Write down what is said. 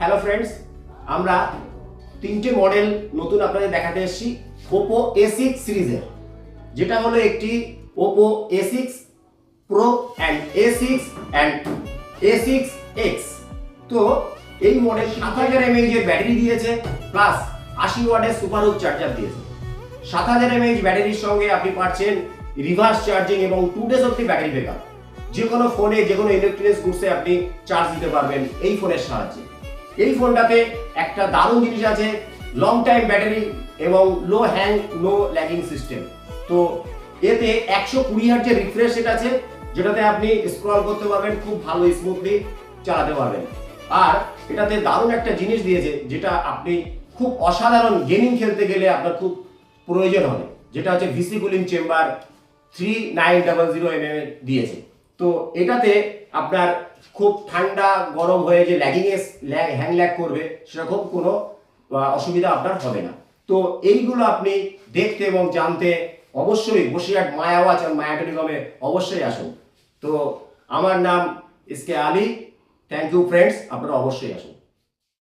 Hello friends, আমরা তিনটে model নতুন আপনাদের দেখাতে এসেছি ওপো A6 সিরিজের, যেটা হলো একটি Oppo A6 Pro and A6 and A6X। তো এই মডেল 7000 mAh এর ব্যাটারি দিয়েছে, প্লাস 80 ওয়াটের সুপার হুক চার্জার দিয়েছে। 7000 mAh ব্যাটারির সঙ্গে আপনি পাচ্ছেন রিভার্স চার্জিং এবং 2 ডেজ অব্দি ব্যাটারি ব্যাকআপ। যে কোনো ফোনে, যে কোনো ইলেকট্রনিক্স গুডসে আপনি চার্জ দিতে পারবেন এই ফোনের সাহায্যে। এই ফোনটাতে একটা দারুণ জিনিস আছে, লং টাইম ব্যাটারি এবং লো হ্যাং নো ল্যাগিং সিস্টেম। তো এতে 120 হার্টজের রিফ্রেশ রেট আছে, যেটাতে আপনি স্ক্রল করতে পারবেন, খুব ভালো স্মুথলি চালাতে পারবেন। আর এটাতে দারুণ একটা জিনিস দিয়েছে, যেটা আপনি খুব অসাধারণ গেমিং খেলতে গেলে আপনার খুব প্রয়োজন হবে, যেটা হচ্ছে ভিসি কুলিং চেম্বার 3900 mm দিয়েছে। তো এটাতে আপনার খুব ঠান্ডা গরম হয়ে যে হ্যাং ল্যাগ করবে সেরকম কোনো অসুবিধা আপনার হবে না। তো এইগুলো আপনি দেখতে এবং জানতে অবশ্যই বসিরহাট মায়া ওয়াচ আর মায়া টেলিকমে অবশ্যই আসুন। তো আমার নাম SK Ali. Thank you friends, আপনারা অবশ্যই আসুন।